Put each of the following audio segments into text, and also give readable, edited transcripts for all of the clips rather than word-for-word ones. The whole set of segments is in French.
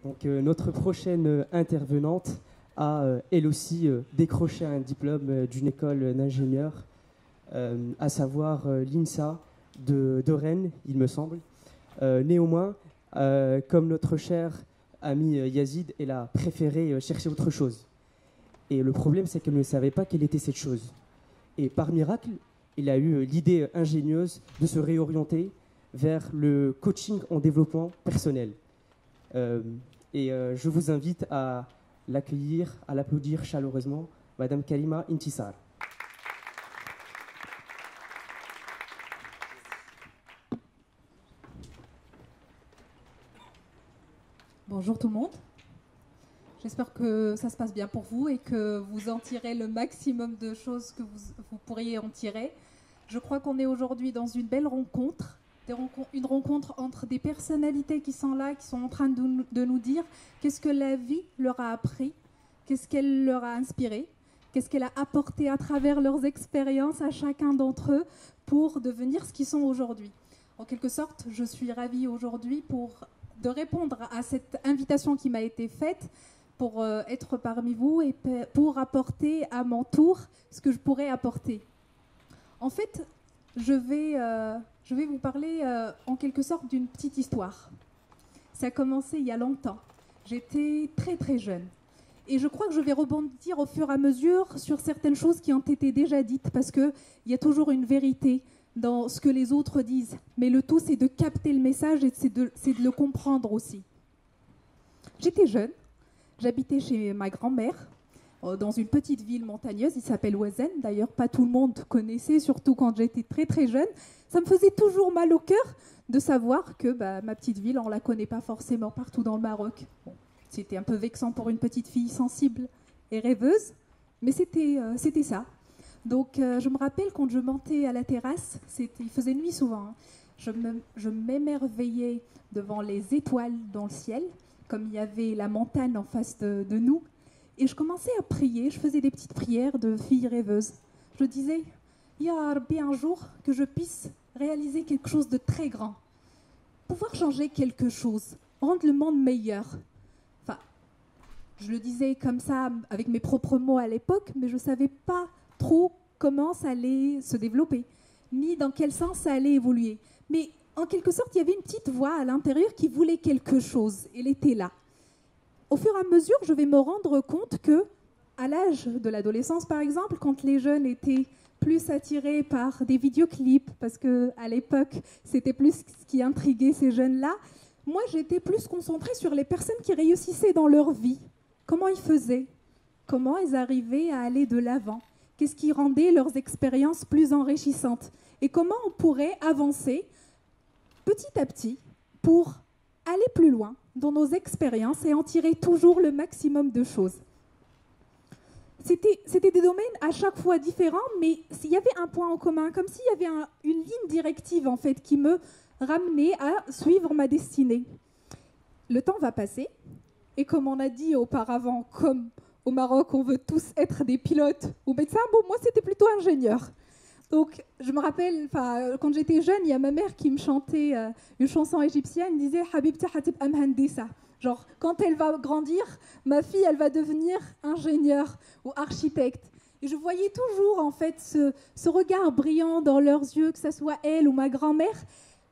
Donc, notre prochaine intervenante a elle aussi décroché un diplôme d'une école d'ingénieur, à savoir l'INSA de Rennes, il me semble. Néanmoins, comme notre cher ami Yazid, elle a préféré chercher autre chose. Et le problème, c'est qu'elle ne savait pas quelle était cette chose. Et par miracle, il a eu l'idée ingénieuse de se réorienter vers le coaching en développement personnel. Je vous invite à l'accueillir, à l'applaudir chaleureusement, Madame Karima Intisar. Bonjour tout le monde. J'espère que ça se passe bien pour vous et que vous en tirez le maximum de choses que vous pourriez en tirer. Je crois qu'on est aujourd'hui dans une belle rencontre, une rencontre entre des personnalités qui sont là, qui sont en train de nous dire qu'est-ce que la vie leur a appris, qu'est-ce qu'elle leur a inspiré, qu'est-ce qu'elle a apporté à travers leurs expériences à chacun d'entre eux pour devenir ce qu'ils sont aujourd'hui. En quelque sorte, je suis ravie aujourd'hui de répondre à cette invitation qui m'a été faite pour être parmi vous et pour apporter à mon tour ce que je pourrais apporter. En fait, je vais vous parler en quelque sorte d'une petite histoire. Ça a commencé il y a longtemps. J'étais très très jeune. Et je crois que je vais rebondir au fur et à mesure sur certaines choses qui ont été déjà dites parce qu'il y a toujours une vérité dans ce que les autres disent. Mais le tout, c'est de capter le message et c'est de le comprendre aussi. J'étais jeune. J'habitais chez ma grand-mère, dans une petite ville montagneuse, il s'appelle Ouazen. D'ailleurs, pas tout le monde connaissait, surtout quand j'étais très très jeune. Ça me faisait toujours mal au cœur de savoir que ma petite ville, on ne la connaît pas forcément partout dans le Maroc. Bon, c'était un peu vexant pour une petite fille sensible et rêveuse, mais c'était ça. Donc, je me rappelle quand je montais à la terrasse, il faisait nuit souvent, hein, je m'émerveillais devant les étoiles dans le ciel, comme il y avait la montagne en face de nous. Et je commençais à prier, je faisais des petites prières de fille rêveuse. Je disais, Ya Rabbi, un jour, que je puisse réaliser quelque chose de très grand. Pouvoir changer quelque chose, rendre le monde meilleur. Enfin, je le disais comme ça, avec mes propres mots à l'époque, mais je ne savais pas trop comment ça allait se développer, ni dans quel sens ça allait évoluer. Mais en quelque sorte, il y avait une petite voix à l'intérieur qui voulait quelque chose. Elle était là. Au fur et à mesure, je vais me rendre compte que, à l'âge de l'adolescence, par exemple, quand les jeunes étaient plus attirés par des vidéoclips, parce qu'à l'époque, c'était plus ce qui intriguait ces jeunes-là, moi, j'étais plus concentrée sur les personnes qui réussissaient dans leur vie. Comment ils faisaient? Comment ils arrivaient à aller de l'avant? Qu'est-ce qui rendait leurs expériences plus enrichissantes? Et comment on pourrait avancer petit à petit pour aller plus loin dans nos expériences et en tirer toujours le maximum de choses. C'était des domaines à chaque fois différents, mais s'il y avait un point en commun, comme s'il y avait une ligne directive en fait qui me ramenait à suivre ma destinée. Le temps va passer, et comme on a dit auparavant, comme au Maroc on veut tous être des pilotes ou médecins, bon moi c'était plutôt ingénieur. Donc, je me rappelle, quand j'étais jeune, il y a ma mère qui me chantait une chanson égyptienne, elle disait « Habibti hatib amhandisa ». Genre, quand elle va grandir, ma fille, elle va devenir ingénieure ou architecte. Et je voyais toujours, en fait, ce regard brillant dans leurs yeux, que ce soit elle ou ma grand-mère,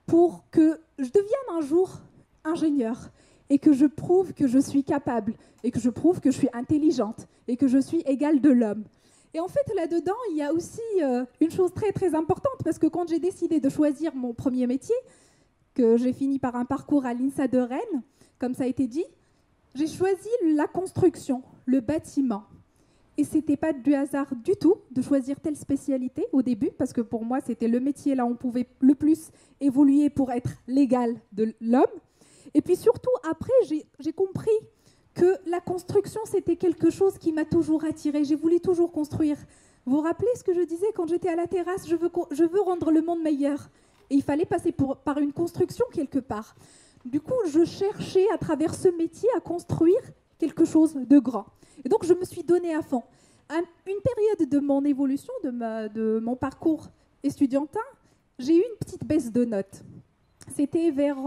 pour que je devienne un jour ingénieure et que je prouve que je suis capable et que je prouve que je suis intelligente et que je suis égale de l'homme. Et en fait, là-dedans, il y a aussi une chose très, très importante, parce que quand j'ai décidé de choisir mon premier métier, que j'ai fini par un parcours à l'INSA de Rennes, comme ça a été dit, j'ai choisi la construction, le bâtiment. Et ce n'était pas du hasard du tout de choisir telle spécialité au début, parce que pour moi, c'était le métier là où on pouvait le plus évoluer pour être l'égal de l'homme. Et puis surtout, après, j'ai compris que la construction, c'était quelque chose qui m'a toujours attirée. J'ai voulu toujours construire. Vous vous rappelez ce que je disais quand j'étais à la terrasse? Je veux rendre le monde meilleur. Et il fallait passer par une construction quelque part. Du coup, je cherchais à travers ce métier à construire quelque chose de grand. Et donc, je me suis donnée à fond. Une période de mon évolution, de mon parcours estudiantin, j'ai eu une petite baisse de notes. C'était vers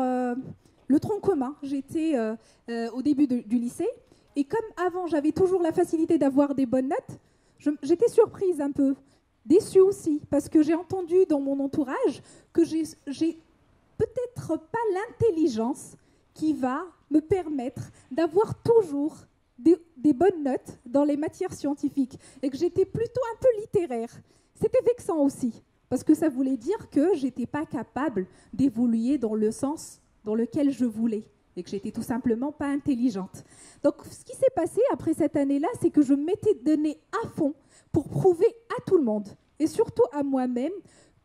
le tronc commun. J'étais au début du lycée. Et comme avant, j'avais toujours la facilité d'avoir des bonnes notes, j'étais surprise un peu, déçue aussi, parce que j'ai entendu dans mon entourage que j'ai peut-être pas l'intelligence qui va me permettre d'avoir toujours des bonnes notes dans les matières scientifiques, et que j'étais plutôt un peu littéraire. C'était vexant aussi, parce que ça voulait dire que j'étais pas capable d'évoluer dans le sens dans lequel je voulais, et que j'étais tout simplement pas intelligente. Donc ce qui s'est passé après cette année-là, c'est que je m'étais donné à fond pour prouver à tout le monde, et surtout à moi-même,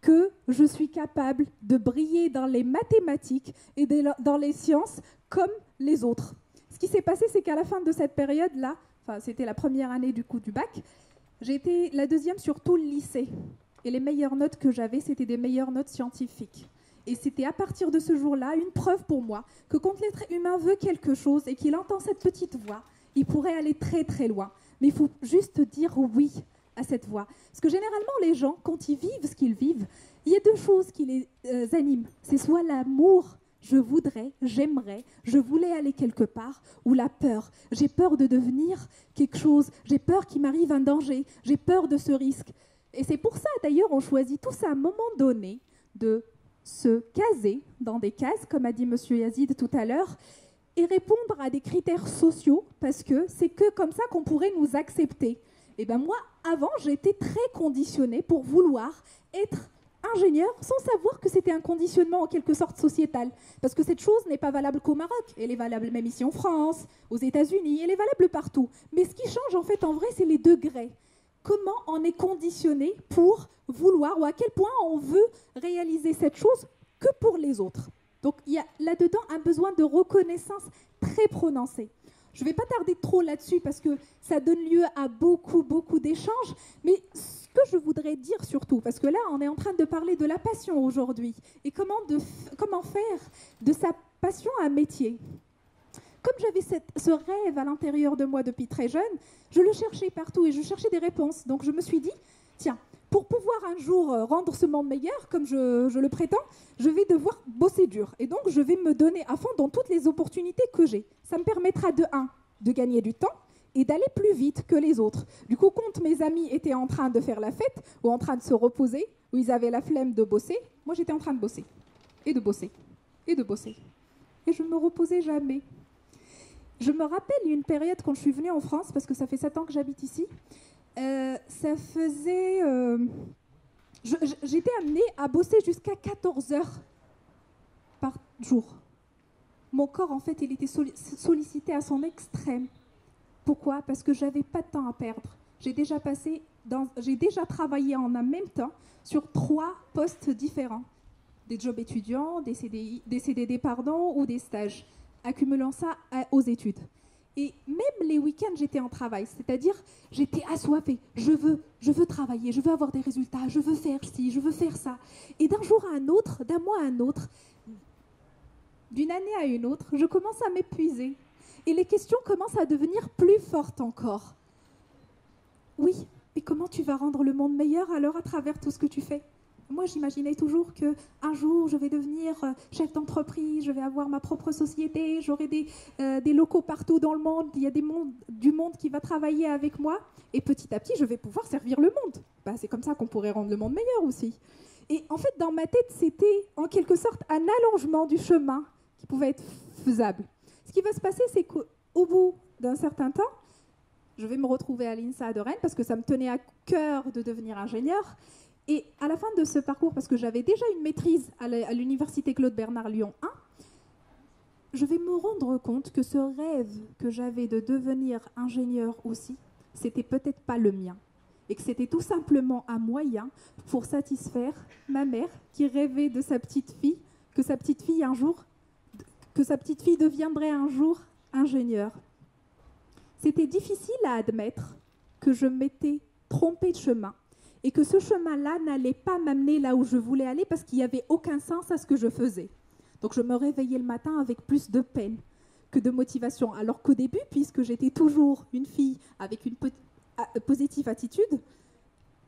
que je suis capable de briller dans les mathématiques et dans les sciences comme les autres. Ce qui s'est passé, c'est qu'à la fin de cette période-là, enfin c'était la première année du bac, j'étais la deuxième sur tout le lycée. Et les meilleures notes que j'avais, c'était des meilleures notes scientifiques. Et c'était à partir de ce jour-là une preuve pour moi que quand l'être humain veut quelque chose et qu'il entend cette petite voix, il pourrait aller très très loin. Mais il faut juste dire oui à cette voix. Parce que généralement, les gens, quand ils vivent ce qu'ils vivent, il y a deux choses qui les animent. C'est soit l'amour, je voudrais, j'aimerais, je voulais aller quelque part, ou la peur. J'ai peur de devenir quelque chose, j'ai peur qu'il m'arrive un danger, j'ai peur de ce risque. Et c'est pour ça, d'ailleurs, on choisit tous à un moment donné de se caser dans des cases, comme a dit M. Yazid tout à l'heure, et répondre à des critères sociaux, parce que c'est que comme ça qu'on pourrait nous accepter. Et bien moi, avant, j'étais très conditionnée pour vouloir être ingénieur sans savoir que c'était un conditionnement en quelque sorte sociétal. Parce que cette chose n'est pas valable qu'au Maroc, elle est valable même ici en France, aux États-Unis, elle est valable partout. Mais ce qui change en fait en vrai, c'est les degrés. Comment on est conditionné pour vouloir, ou à quel point on veut réaliser cette chose que pour les autres. Donc il y a là-dedans un besoin de reconnaissance très prononcé. Je ne vais pas tarder trop là-dessus parce que ça donne lieu à beaucoup d'échanges, mais ce que je voudrais dire surtout, parce que là on est en train de parler de la passion aujourd'hui, et comment faire de sa passion un métier. Comme j'avais ce rêve à l'intérieur de moi depuis très jeune, je le cherchais partout et je cherchais des réponses. Donc je me suis dit, tiens, pour pouvoir un jour rendre ce monde meilleur, comme je le prétends, je vais devoir bosser dur. Et donc je vais me donner à fond dans toutes les opportunités que j'ai. Ça me permettra de gagner du temps et d'aller plus vite que les autres. Du coup, quand mes amis étaient en train de faire la fête ou en train de se reposer, ou ils avaient la flemme de bosser, moi j'étais en train de bosser. Et de bosser. Et de bosser. Et je ne me reposais jamais. Je me rappelle une période quand je suis venue en France, parce que ça fait 7 ans que j'habite ici, j'étais amenée à bosser jusqu'à 14 heures par jour. Mon corps, en fait, il était sollicité à son extrême. Pourquoi ? Parce que je n'avais pas de temps à perdre. J'ai déjà travaillé en un même temps sur 3 postes différents. Des jobs étudiants, des CDD, ou des stages, accumulant ça aux études. Et même les week-ends, j'étais en travail, c'est-à-dire j'étais assoiffée. Je veux travailler, je veux avoir des résultats, je veux faire ci, je veux faire ça. Et d'un jour à un autre, d'un mois à un autre, d'une année à une autre, je commence à m'épuiser. Et les questions commencent à devenir plus fortes encore. Oui, mais comment tu vas rendre le monde meilleur alors à travers tout ce que tu fais ? Moi, j'imaginais toujours qu'un jour, je vais devenir chef d'entreprise, je vais avoir ma propre société, j'aurai des locaux partout dans le monde, il y a du monde qui va travailler avec moi, et petit à petit, je vais pouvoir servir le monde. C'est comme ça qu'on pourrait rendre le monde meilleur aussi. Et en fait, dans ma tête, c'était en quelque sorte un allongement du chemin qui pouvait être faisable. Ce qui va se passer, c'est qu'au bout d'un certain temps, je vais me retrouver à l'INSA de Rennes, parce que ça me tenait à cœur de devenir ingénieur. Et à la fin de ce parcours, parce que j'avais déjà une maîtrise à l'université Claude Bernard Lyon 1, je vais me rendre compte que ce rêve que j'avais de devenir ingénieur aussi, c'était peut-être pas le mien. Et que c'était tout simplement un moyen pour satisfaire ma mère qui rêvait de sa petite fille, que sa petite fille deviendrait un jour ingénieure. C'était difficile à admettre que je m'étais trompée de chemin. Et que ce chemin-là n'allait pas m'amener là où je voulais aller parce qu'il n'y avait aucun sens à ce que je faisais. Donc je me réveillais le matin avec plus de peine que de motivation. Alors qu'au début, puisque j'étais toujours une fille avec une positive attitude,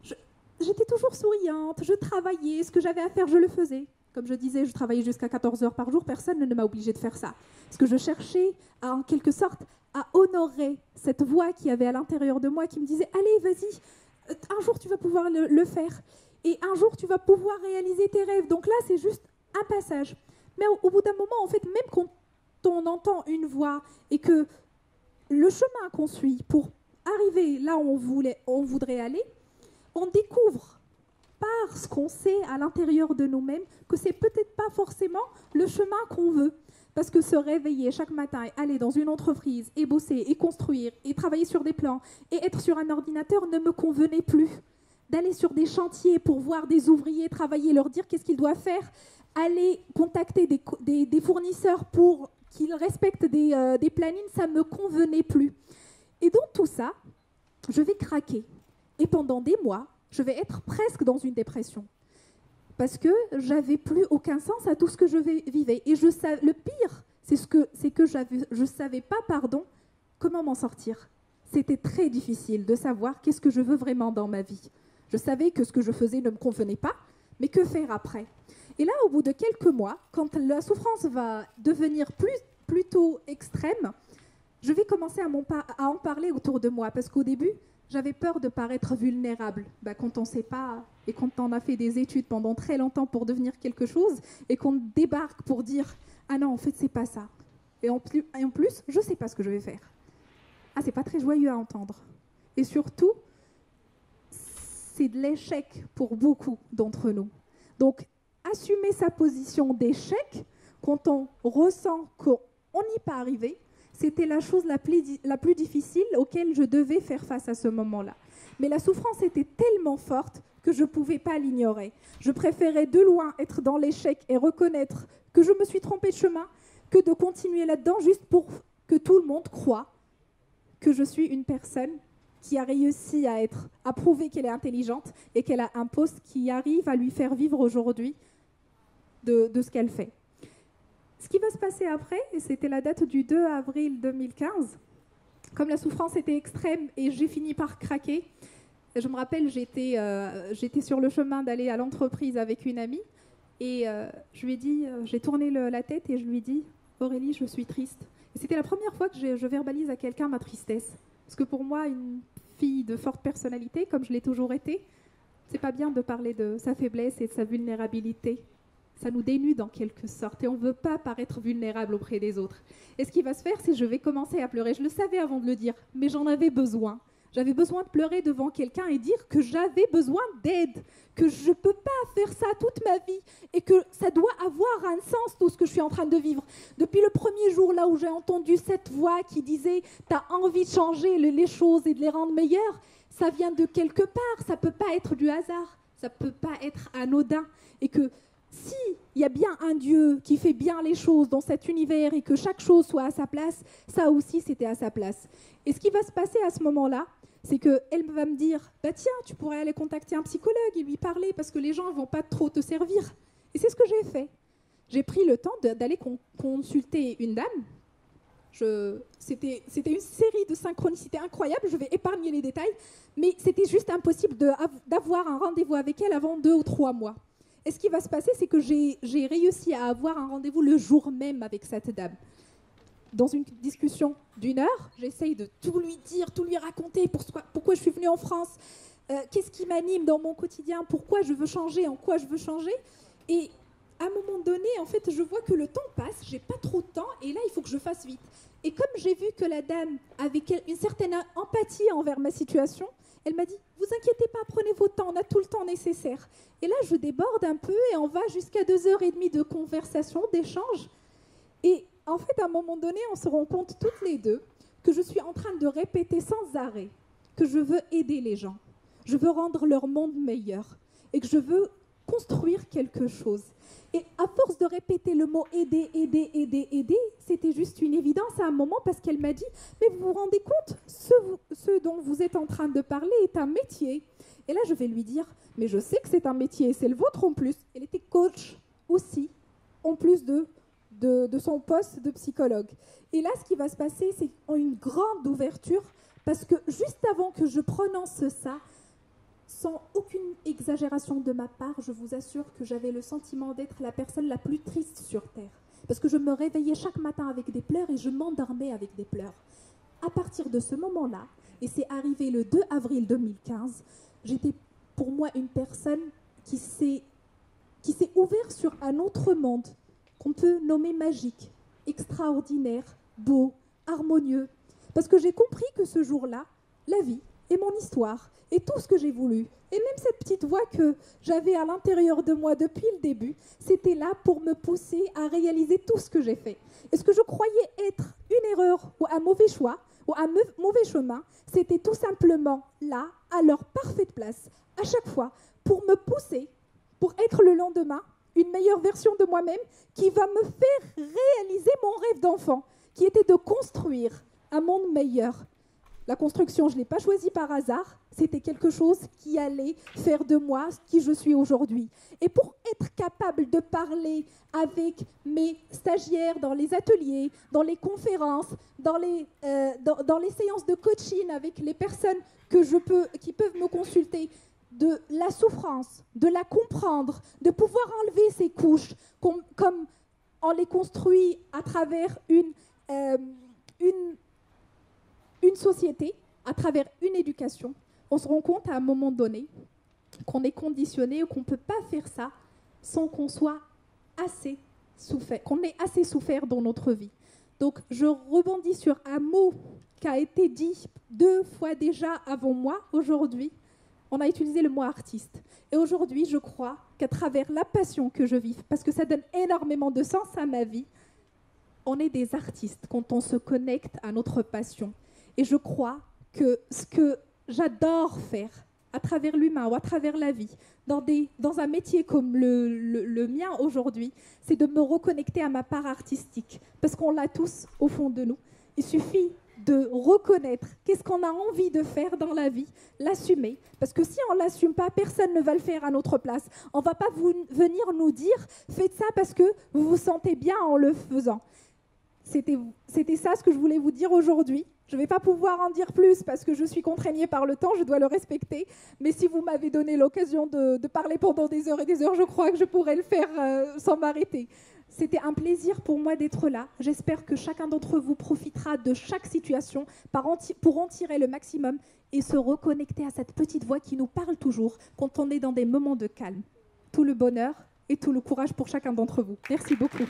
j'étais toujours souriante, je travaillais, ce que j'avais à faire, je le faisais. Comme je disais, je travaillais jusqu'à 14 heures par jour, personne ne m'a obligée de faire ça. Parce que je cherchais, en quelque sorte, à honorer cette voix qui avait à l'intérieur de moi, qui me disait « Allez, vas-y, un jour tu vas pouvoir le faire. Et un jour tu vas pouvoir réaliser tes rêves. » Donc là, c'est juste un passage. Mais au bout d'un moment, en fait, même quand on entend une voix et que le chemin qu'on suit pour arriver là où on voudrait aller, on découvre par ce qu'on sait à l'intérieur de nous-mêmes que c'est peut-être pas forcément le chemin qu'on veut. Parce que se réveiller chaque matin et aller dans une entreprise et bosser et construire et travailler sur des plans et être sur un ordinateur ne me convenait plus. D'aller sur des chantiers pour voir des ouvriers travailler, leur dire qu'est-ce qu'ils doivent faire, aller contacter des fournisseurs pour qu'ils respectent des plannings, ça ne me convenait plus. Et donc tout ça, je vais craquer. Et pendant des mois, je vais être presque dans une dépression. Parce que j'avais plus aucun sens à tout ce que je vivais. Et le pire, c'est que je savais pas, comment m'en sortir. C'était très difficile de savoir qu'est-ce que je veux vraiment dans ma vie. Je savais que ce que je faisais ne me convenait pas, mais que faire après? Et là, au bout de quelques mois, quand la souffrance va devenir plutôt extrême, je vais commencer à en parler autour de moi. Parce qu'au début, j'avais peur de paraître vulnérable. Quand on ne sait pas, et quand on a fait des études pendant très longtemps pour devenir quelque chose, et qu'on débarque pour dire « Ah non, en fait, c'est pas ça. » Et en plus, je ne sais pas ce que je vais faire. Ah, c'est pas très joyeux à entendre. Et surtout, c'est de l'échec pour beaucoup d'entre nous. Donc, assumer sa position d'échec, quand on ressent qu'on n'y pas arrivé, c'était la chose la plus difficile auquel je devais faire face à ce moment-là. Mais la souffrance était tellement forte que je ne pouvais pas l'ignorer. Je préférais de loin être dans l'échec et reconnaître que je me suis trompée de chemin que de continuer là-dedans juste pour que tout le monde croie que je suis une personne qui a réussi à prouver qu'elle est intelligente et qu'elle a un poste qui arrive à lui faire vivre aujourd'hui de ce qu'elle fait. Ce qui va se passer après, et c'était la date du 2 avril 2015, comme la souffrance était extrême et j'ai fini par craquer, je me rappelle, j'étais sur le chemin d'aller à l'entreprise avec une amie et je lui ai dit, j'ai tourné la tête et je lui ai dit « Aurélie, je suis triste ». Et c'était la première fois que je verbalise à quelqu'un ma tristesse. Parce que pour moi, une fille de forte personnalité, comme je l'ai toujours été, c'est pas bien de parler de sa faiblesse et de sa vulnérabilité. Ça nous dénude en quelque sorte et on ne veut pas paraître vulnérable auprès des autres. Et ce qui va se faire, c'est que je vais commencer à pleurer. Je le savais avant de le dire, mais j'en avais besoin. J'avais besoin de pleurer devant quelqu'un et dire que j'avais besoin d'aide, que je ne peux pas faire ça toute ma vie et que ça doit avoir un sens tout ce que je suis en train de vivre. Depuis le premier jour là où j'ai entendu cette voix qui disait « t'as envie de changer les choses et de les rendre meilleures », ça vient de quelque part, ça ne peut pas être du hasard, ça ne peut pas être anodin et que s'il y a bien un Dieu qui fait bien les choses dans cet univers et que chaque chose soit à sa place, ça aussi c'était à sa place. Et ce qui va se passer à ce moment-là, c'est qu'elle va me dire « Bah tiens, tu pourrais aller contacter un psychologue et lui parler parce que les gens ne vont pas trop te servir. » Et c'est ce que j'ai fait. J'ai pris le temps d'aller consulter une dame. C'était une série de synchronicités incroyables, je vais épargner les détails, mais c'était juste impossible d'avoir un rendez-vous avec elle avant 2 ou 3 mois. Et ce qui va se passer, c'est que j'ai réussi à avoir un rendez-vous le jour même avec cette dame. Dans une discussion d'1 heure, j'essaye de tout lui dire, tout lui raconter, pourquoi je suis venue en France, qu'est-ce qui m'anime dans mon quotidien, pourquoi je veux changer, en quoi je veux changer. Et à un moment donné, en fait, je vois que le temps passe, j'ai pas trop de temps, et là, il faut que je fasse vite. Et comme j'ai vu que la dame avait une certaine empathie envers ma situation, elle m'a dit « Vous inquiétez pas, prenez votre temps, on a tout le temps nécessaire. » Et là, je déborde un peu et on va jusqu'à 2h30 de conversation, d'échange. Et en fait, à un moment donné, on se rend compte toutes les deux que je suis en train de répéter sans arrêt que je veux aider les gens. Je veux rendre leur monde meilleur et que je veux construire quelque chose. Et à force de répéter le mot aider, aider, aider, aider, c'était juste une évidence à un moment parce qu'elle m'a dit « Mais vous vous rendez compte, ce dont vous êtes en train de parler est un métier. » Et là, je vais lui dire « Mais je sais que c'est un métier, c'est le vôtre en plus. » Elle était coach aussi, en plus de son poste de psychologue. Et là, ce qui va se passer, c'est une grande ouverture parce que juste avant que je prononce ça, sans aucune exagération de ma part, je vous assure que j'avais le sentiment d'être la personne la plus triste sur Terre. Parce que je me réveillais chaque matin avec des pleurs et je m'endormais avec des pleurs. À partir de ce moment-là, et c'est arrivé le 2 avril 2015, j'étais pour moi une personne qui s'est ouverte sur un autre monde qu'on peut nommer magique, extraordinaire, beau, harmonieux. Parce que j'ai compris que ce jour-là, la vie et mon histoire et tout ce que j'ai voulu, et même cette petite voix que j'avais à l'intérieur de moi depuis le début, c'était là pour me pousser à réaliser tout ce que j'ai fait. Et ce que je croyais être une erreur ou un mauvais choix ou un mauvais chemin, c'était tout simplement là, à leur parfaite place, à chaque fois, pour me pousser, pour être le lendemain une meilleure version de moi-même qui va me faire réaliser mon rêve d'enfant, qui était de construire un monde meilleur. La construction, je ne l'ai pas choisie par hasard, c'était quelque chose qui allait faire de moi ce qui je suis aujourd'hui. Et pour être capable de parler avec mes stagiaires dans les ateliers, dans les conférences, dans les séances de coaching avec les personnes qui peuvent me consulter, de la souffrance, de la comprendre, de pouvoir enlever ces couches comme on les construit à travers une société, à travers une éducation, on se rend compte à un moment donné qu'on est conditionné ou qu'on ne peut pas faire ça sans qu'on soit assez souffert, qu'on ait assez souffert dans notre vie. Donc je rebondis sur un mot qui a été dit 2 fois déjà avant moi aujourd'hui. On a utilisé le mot artiste. Et aujourd'hui, je crois qu'à travers la passion que je vis, parce que ça donne énormément de sens à ma vie, on est des artistes quand on se connecte à notre passion. Et je crois que ce que j'adore faire à travers l'humain ou à travers la vie, dans un métier comme le mien aujourd'hui, c'est de me reconnecter à ma part artistique. Parce qu'on l'a tous au fond de nous. Il suffit de reconnaître qu'est-ce qu'on a envie de faire dans la vie, l'assumer. Parce que si on ne l'assume pas, personne ne va le faire à notre place. On ne va pas venir nous dire « faites ça parce que vous vous sentez bien en le faisant ». C'était ça ce que je voulais vous dire aujourd'hui. Je ne vais pas pouvoir en dire plus parce que je suis contraignée par le temps, je dois le respecter. Mais si vous m'avez donné l'occasion de parler pendant des heures et des heures, je crois que je pourrais le faire sans m'arrêter. C'était un plaisir pour moi d'être là. J'espère que chacun d'entre vous profitera de chaque situation pour en tirer le maximum et se reconnecter à cette petite voix qui nous parle toujours quand on est dans des moments de calme. Tout le bonheur et tout le courage pour chacun d'entre vous. Merci beaucoup.